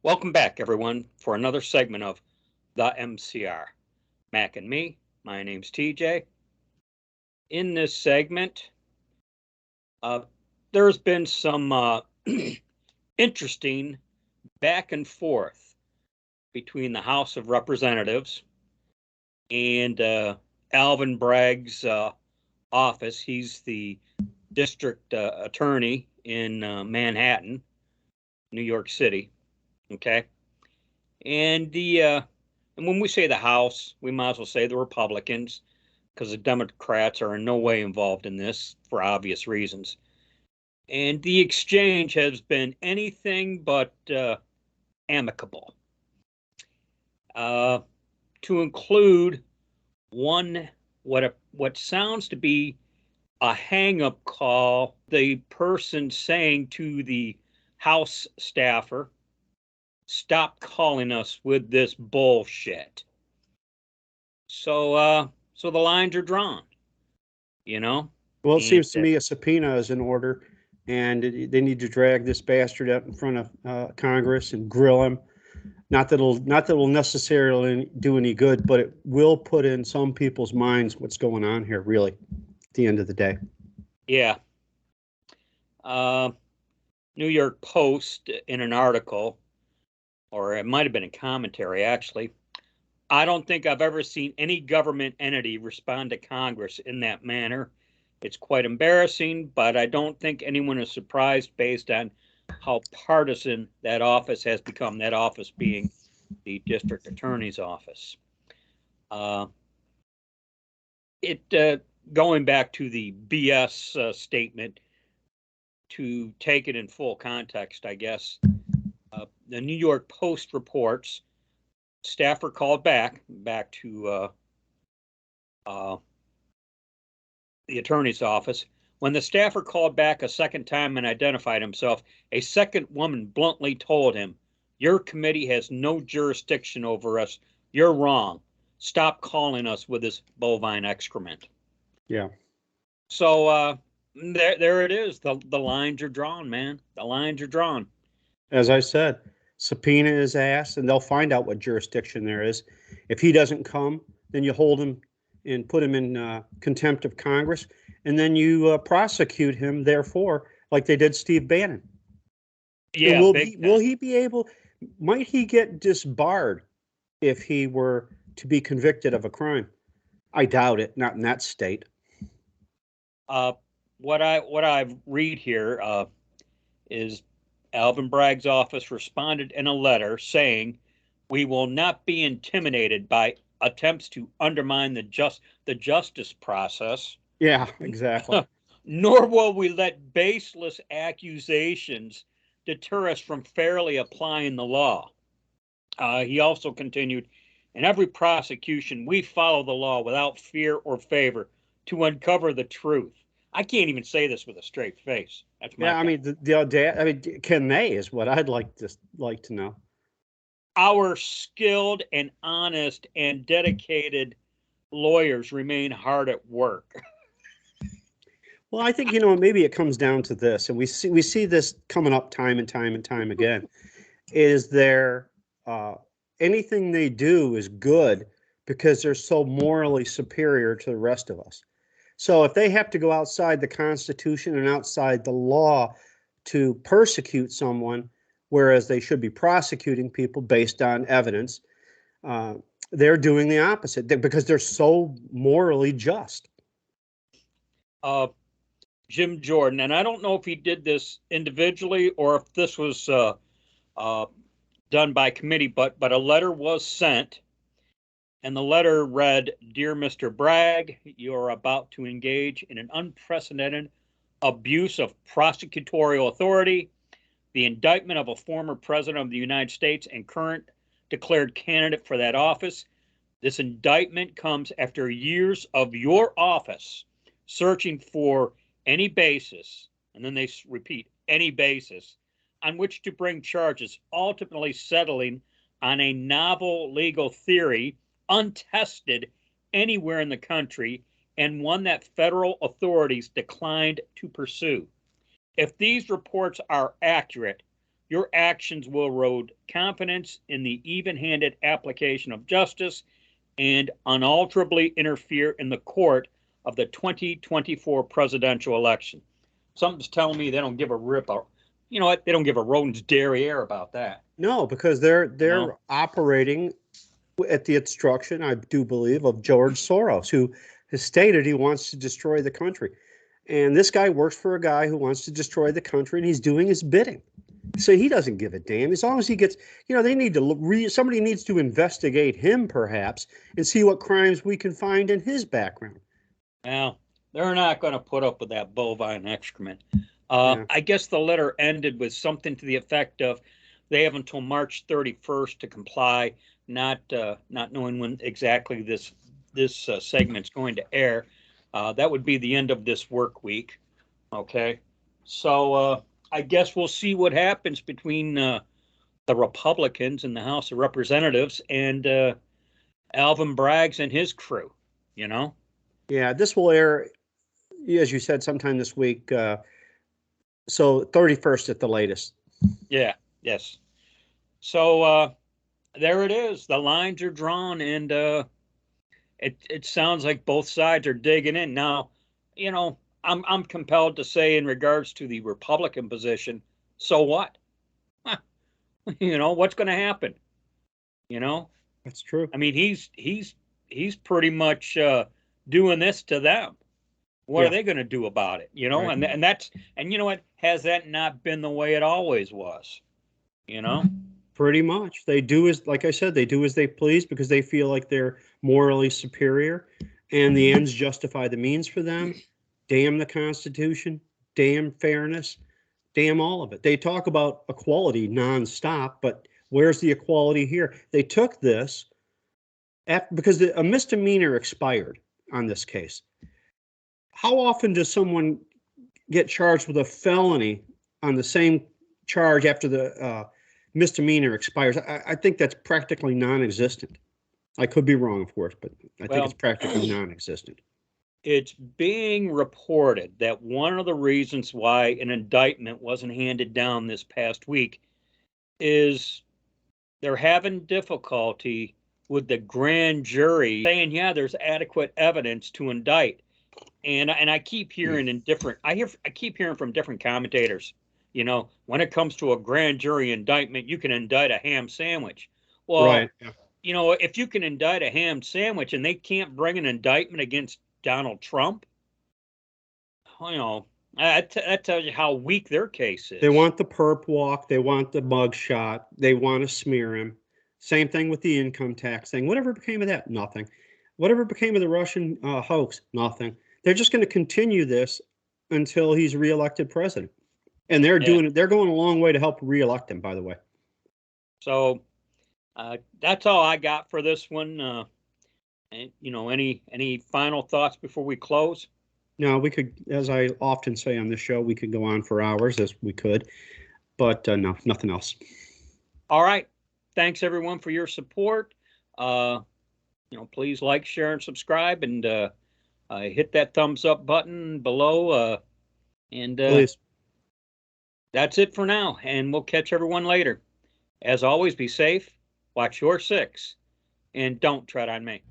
Welcome back, everyone, for another segment of the MCR. Mac and me, my name's TJ. In this segment, there's been some interesting back and forth between the House of Representatives and Alvin Bragg's office. He's the district attorney in Manhattan, New York City. Okay, and when we say the House, we might as well say the Republicans, because the Democrats are in no way involved in this for obvious reasons. And the exchange has been anything but amicable. To include one, what sounds to be a hang-up call, the person saying to the House staffer, "Stop calling us with this bullshit." So the lines are drawn, you know? Well, it seems to me a subpoena is in order, and they need to drag this bastard out in front of Congress and grill him. Not that it'll necessarily do any good, but it will put in some people's minds what's going on here, really, at the end of the day. Yeah. New York Post, in an article, or it might have been a commentary, actually, "I don't think I've ever seen any government entity respond to Congress in that manner. It's quite embarrassing, but I don't think anyone is surprised based on how partisan that office has become," that office being the district attorney's office. Going back to the BS statement, to take it in full context, I guess, the New York Post reports staffer called back to the attorney's office. When the staffer called back a second time and identified himself, a second woman bluntly told him, "Your committee has no jurisdiction over us. You're wrong. Stop calling us with this bovine excrement." Yeah. So there it is. The lines are drawn, man. The lines are drawn. As I said, subpoena his ass, and they'll find out what jurisdiction there is. If he doesn't come, then you hold him and put him in contempt of Congress, and then you prosecute him, therefore, like they did Steve Bannon. Yeah, and will he be able, might he get disbarred if he were to be convicted of a crime? I doubt it, not in that state. What I read here is Alvin Bragg's office responded in a letter saying, "We will not be intimidated by attempts to undermine the justice process." Yeah, exactly. "Nor will we let baseless accusations deter us from fairly applying the law." He also continued, "In every prosecution, we follow the law without fear or favor to uncover the truth." I can't even say this with a straight face. That's my I mean, can they is what I'd like to know. Our skilled and honest and dedicated lawyers remain hard at work. Well, I think, maybe it comes down to this, and we see this coming up time and time and time again. Is there anything they do is good because they're so morally superior to the rest of us? So if they have to go outside the Constitution and outside the law to persecute someone, whereas they should be prosecuting people based on evidence, they're doing the opposite because they're so morally just. Jim Jordan, and I don't know if he did this individually or if this was done by committee, but a letter was sent. And the letter read, "Dear Mr. Bragg, you are about to engage in an unprecedented abuse of prosecutorial authority. The indictment of a former president of the United States and current declared candidate for that office. This indictment comes after years of your office searching for any basis," and then they repeat, "any basis on which to bring charges, ultimately settling on a novel legal theory untested anywhere in the country and one that federal authorities declined to pursue. If these reports are accurate, your actions will erode confidence in the even-handed application of justice and unalterably interfere in the court of the 2024 presidential election. Something's telling me they don't give a rip. You know what? They don't give a rodent's derriere about that. No, because they're operating at the instruction, I do believe, of George Soros, who has stated he wants to destroy the country. And this guy works for a guy who wants to destroy the country, and he's doing his bidding. So he doesn't give a damn. As long as he gets, they need to, somebody needs to investigate him perhaps and see what crimes we can find in his background. Well, they're not going to put up with that bovine excrement. I guess the letter ended with something to the effect of they have until March 31st to comply, not knowing when exactly this segment's going to air. That would be the end of this work week. Okay. So I guess we'll see what happens between the Republicans in the House of Representatives and Alvin Bragg and his crew, Yeah, this will air, as you said, sometime this week. So 31st at the latest. Yeah, yes. So there it is. The lines are drawn, and it sounds like both sides are digging in. Now, I'm compelled to say in regards to the Republican position, so what? What's going to happen? That's true. I mean, he's pretty much doing this to them. What are they going to do about it? Right. And you know what? Has that not been the way it always was? Pretty much. They do like I said, they do as they please because they feel like they're morally superior, and the ends justify the means for them. Damn the Constitution, damn fairness, damn all of it. They talk about equality nonstop, but where's the equality here? They took this because a misdemeanor expired on this case. How often does someone get charged with a felony on the same charge after the misdemeanor expires? I think that's practically non-existent. I could be wrong, of course, but I think it's practically non-existent. It's being reported that one of the reasons why an indictment wasn't handed down this past week is they're having difficulty with the grand jury saying, yeah, there's adequate evidence to indict. And I keep hearing I keep hearing from different commentators, when it comes to a grand jury indictment, you can indict a ham sandwich. Well, right. If you can indict a ham sandwich and they can't bring an indictment against Donald Trump, that tells you how weak their case is. They want the perp walk. They want the mug shot. They want to smear him. Same thing with the income tax thing. Whatever became of that? Nothing. Whatever became of the Russian hoax? Nothing. They're just going to continue this until he's reelected president. And they're doing it. They're going a long way to help reelect him, by the way. So that's all I got for this one. And any final thoughts before we close? No, we could, as I often say on this show, we could go on for hours as we could, but no, nothing else. All right. Thanks everyone for your support. Please like, share, and subscribe, and hit that thumbs up button below. And please. That's it for now, and we'll catch everyone later. As always, be safe, watch your six, and don't tread on me.